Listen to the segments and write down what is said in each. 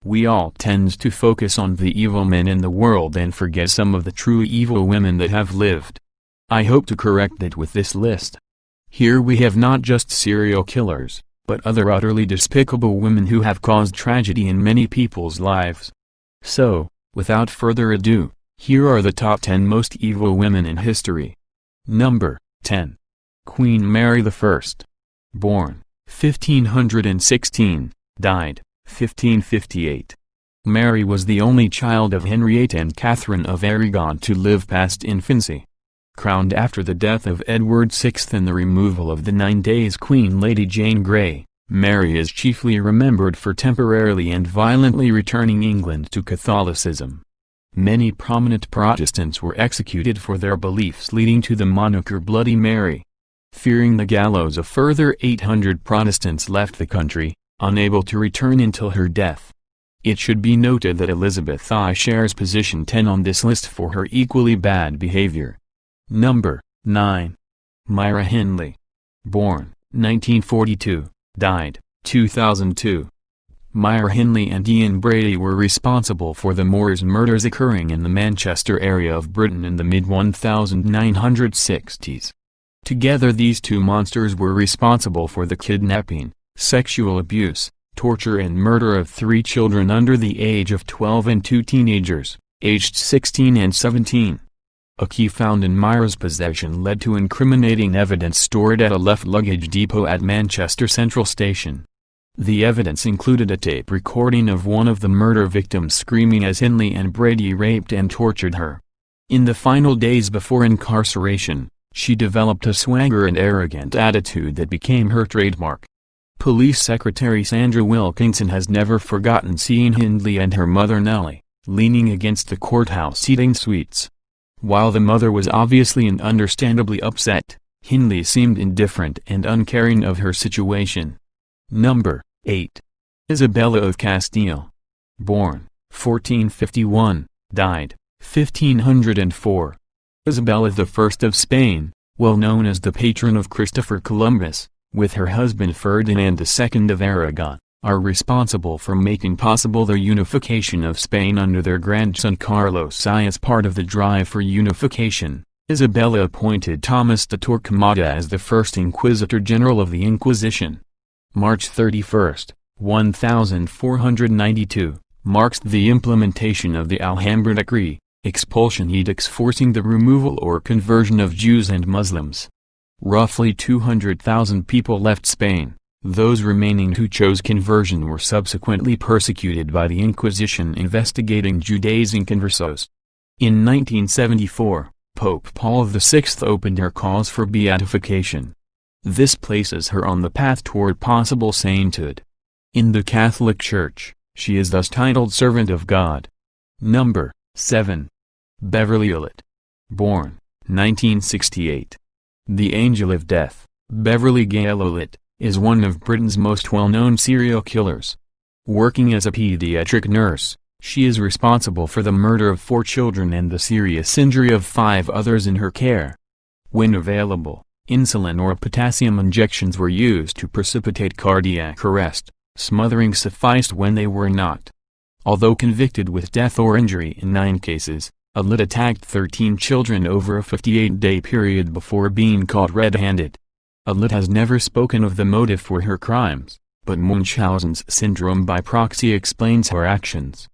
We all tend to focus on the evil men in the world and forget some of the true evil women that have lived. I hope to correct that with this list. Here we have not just serial killers, but other utterly despicable women who have caused tragedy in many people's lives. So, without further ado, here are the top 10 most evil women in history. Number 10. Queen Mary I. Born 1516, died 1558. Mary was the only child of Henrietta and Catherine of Aragon to live past infancy. Crowned after the death of Edward VI and the removal of the 9 Days Queen Lady Jane Grey, Mary is chiefly remembered for temporarily and violently returning England to Catholicism. Many prominent Protestants were executed for their beliefs, leading to the moniker Bloody Mary. Fearing the gallows, a further 800 Protestants left the country, unable to return until her death. It should be noted that Elizabeth I shares position 10 on this list for her equally bad behavior. Number 9. Myra Hindley. Born 1942, died 2002. Myra Hindley and Ian Brady were responsible for the Moors murders occurring in the Manchester area of Britain in the mid-1960s. Together these two monsters were responsible for the kidnapping, sexual abuse, torture and murder of 3 children under the age of 12 and 2 teenagers, aged 16 and 17. A key found in Myra's possession led to incriminating evidence stored at a left luggage depot at Manchester Central Station. The evidence included a tape recording of one of the murder victims screaming as Hindley and Brady raped and tortured her. In the final days before incarceration, she developed a swagger and arrogant attitude that became her trademark. Police Secretary Sandra Wilkinson has never forgotten seeing Hindley and her mother Nellie leaning against the courthouse seating suites. While the mother was obviously and understandably upset, Hindley seemed indifferent and uncaring of her situation. Number 8. Isabella of Castile. Born 1451, died 1504. Isabella I of Spain, well known as the patron of Christopher Columbus, with her husband Ferdinand II of Aragon, are responsible for making possible the unification of Spain under their grandson Carlos I. As part of the drive for unification, Isabella appointed Thomas de Torquemada as the first Inquisitor General of the Inquisition. March 31, 1492, marks the implementation of the Alhambra Decree, expulsion edicts forcing the removal or conversion of Jews and Muslims. Roughly 200,000 people left Spain. Those remaining who chose conversion were subsequently persecuted by the Inquisition investigating Judaizing conversos. In 1974, Pope Paul VI opened her cause for beatification. This places her on the path toward possible sainthood. In the Catholic Church, she is thus titled Servant of God. Number 7. Beverly Ulett. Born 1968. The Angel of Death, Beverly Gale Ulett, is one of Britain's most well-known serial killers. Working as a pediatric nurse, she is responsible for the murder of 4 children and the serious injury of 5 others in her care. When available, insulin or potassium injections were used to precipitate cardiac arrest. Smothering sufficed when they were not. Although convicted with death or injury in 9 cases, Ulett attacked 13 children over a 58-day period before being caught red-handed. Ulett has never spoken of the motive for her crimes, but Munchausen's syndrome by proxy explains her actions.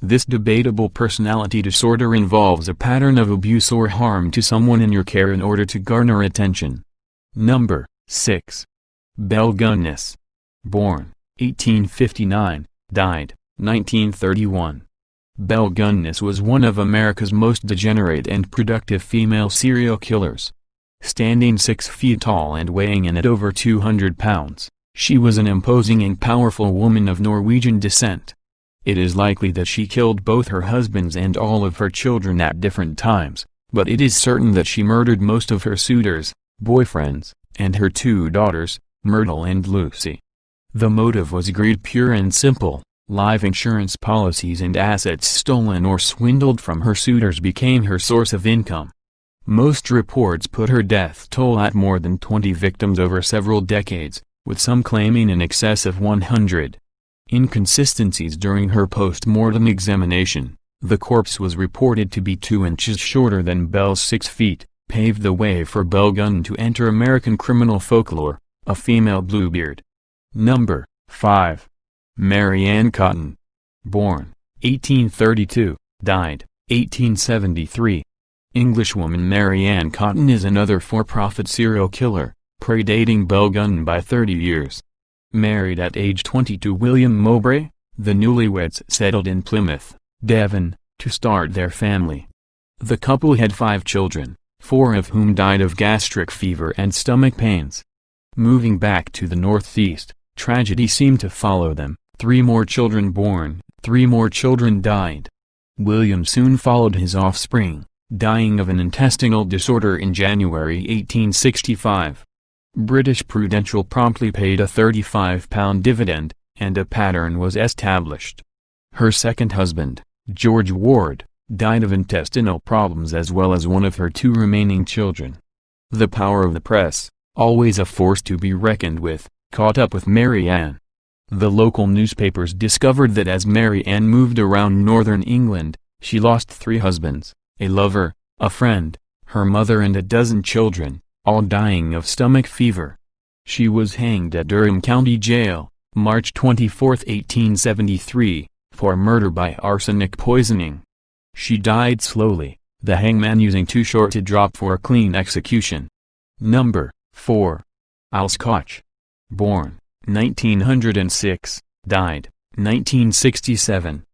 This debatable personality disorder involves a pattern of abuse or harm to someone in your care in order to garner attention. Number 6. Belle Gunness. Born 1859, died 1931. Belle Gunness was one of America's most degenerate and productive female serial killers. Standing 6 feet tall and weighing in at over 200 pounds, she was an imposing and powerful woman of Norwegian descent. It is likely that she killed both her husbands and all of her children at different times, but it is certain that she murdered most of her suitors, boyfriends, and her 2 daughters, Myrtle and Lucy. The motive was greed pure and simple. Life insurance policies and assets stolen or swindled from her suitors became her source of income. Most reports put her death toll at more than 20 victims over several decades, with some claiming in excess of 100. Inconsistencies during her post-mortem examination. The corpse was reported to be 2 inches shorter than Bell's 6 feet, paved the way for Belle Gunn to enter American criminal folklore, a female Bluebeard. Number 5. Mary Ann Cotton. Born 1832, died 1873. Englishwoman Mary Ann Cotton is another for-profit serial killer, predating Belle Gunn by 30 years. Married at age 20 to William Mowbray, the newlyweds settled in Plymouth, Devon, to start their family. The couple had 5 children, 4 of whom died of gastric fever and stomach pains. Moving back to the Northeast, tragedy seemed to follow them. 3 more children born, 3 more children died. William soon followed his offspring, dying of an intestinal disorder in January 1865. British Prudential promptly paid a £35 dividend, and a pattern was established. Her second husband, George Ward, died of intestinal problems as well as one of her 2 remaining children. The power of the press, always a force to be reckoned with, caught up with Mary Ann. The local newspapers discovered that as Mary Ann moved around northern England, she lost 3 husbands, a lover, a friend, her mother and a dozen children, all dying of stomach fever. She was hanged at Durham County Jail, March 24, 1873, for murder by arsenic poisoning. She died slowly, the hangman using too short a drop for a clean execution. Number 4. Alice Koch. Born 1906, died 1967.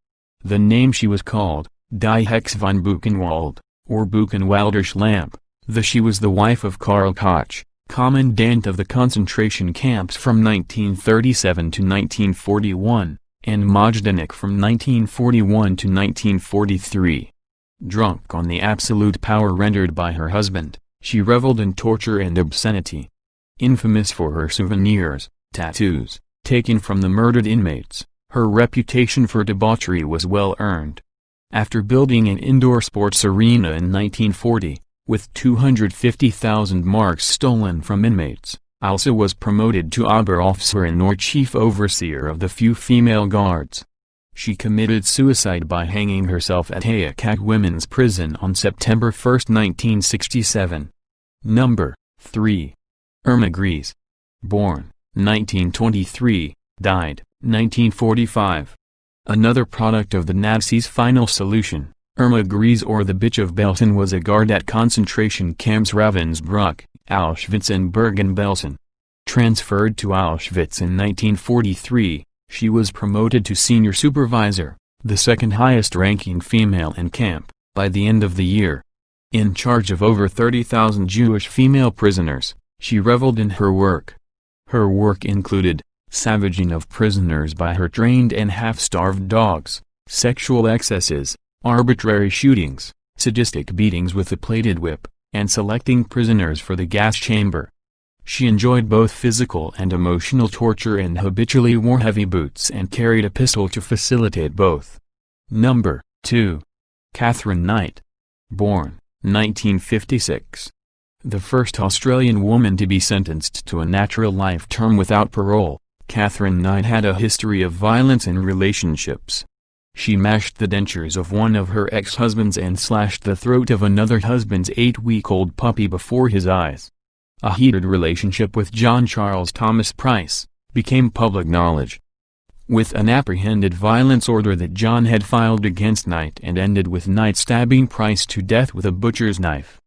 The name she was called, Die Hex von Buchenwald, or Buchenwalder Schlamp, she was the wife of Karl Koch, commandant of the concentration camps from 1937 to 1941, and Majdanek from 1941 to 1943. Drunk on the absolute power rendered by her husband, she reveled in torture and obscenity. Infamous for her souvenirs, tattoos, taken from the murdered inmates, her reputation for debauchery was well earned. After building an indoor sports arena in 1940, with 250,000 marks stolen from inmates, Alsa was promoted to Oberaufseherin or chief overseer of the few female guards. She committed suicide by hanging herself at Hayakak Women's Prison on September 1, 1967. Number 3. Irma Gries. Born 1923, died 1945. Another product of the Nazis' final solution, Irma Gries or the Bitch of Belsen was a guard at concentration camps Ravensbrück, Auschwitz and Bergen-Belsen. Transferred to Auschwitz in 1943, she was promoted to senior supervisor, the second highest ranking female in camp, by the end of the year. In charge of over 30,000 Jewish female prisoners, she reveled in her work. Her work included savaging of prisoners by her trained and half-starved dogs, sexual excesses, arbitrary shootings, sadistic beatings with a plated whip, and selecting prisoners for the gas chamber. She enjoyed both physical and emotional torture and habitually wore heavy boots and carried a pistol to facilitate both. Number 2. Catherine Knight. Born 1956. The first Australian woman to be sentenced to a natural life term without parole, Catherine Knight had a history of violence in relationships. She mashed the dentures of one of her ex-husbands and slashed the throat of another husband's 8-week-old puppy before his eyes. A heated relationship with John Charles Thomas Price became public knowledge. With an apprehended violence order that John had filed against Knight and ended with Knight stabbing Price to death with a butcher's knife.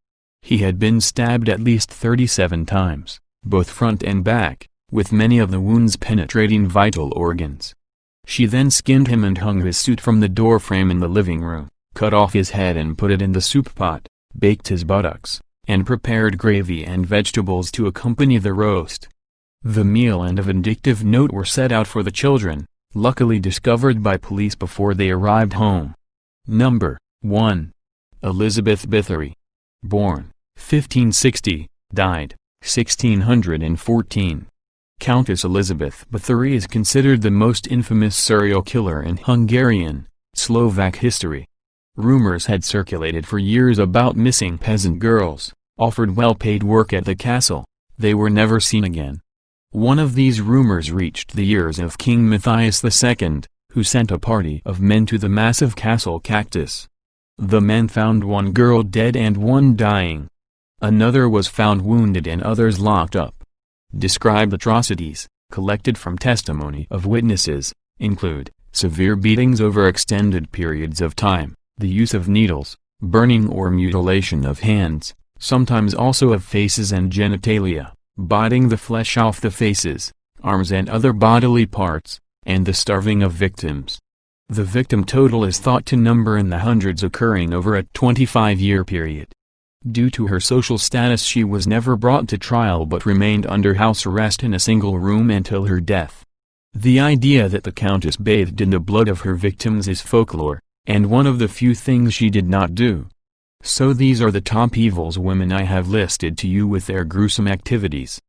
He had been stabbed at least 37 times, both front and back, with many of the wounds penetrating vital organs. She then skinned him and hung his suit from the door frame in the living room, cut off his head and put it in the soup pot, baked his buttocks, and prepared gravy and vegetables to accompany the roast. The meal and a vindictive note were set out for the children, luckily discovered by police before they arrived home. Number 1. Elizabeth Bathory. Born 1560, died 1614. Countess Elizabeth Bathory is considered the most infamous serial killer in Hungarian, Slovak history. Rumors had circulated for years about missing peasant girls, offered well-paid work at the castle. They were never seen again. One of these rumors reached the ears of King Matthias II, who sent a party of men to the massive castle Cactus. The men found one girl dead and one dying. Another was found wounded and others locked up. Described atrocities, collected from testimony of witnesses, include severe beatings over extended periods of time, the use of needles, burning or mutilation of hands, sometimes also of faces and genitalia, biting the flesh off the faces, arms and other bodily parts, and the starving of victims. The victim total is thought to number in the hundreds, occurring over a 25-year period. Due to her social status, she was never brought to trial but remained under house arrest in a single room until her death. The idea that the Countess bathed in the blood of her victims is folklore, and one of the few things she did not do. So these are the top evils women I have listed to you with their gruesome activities.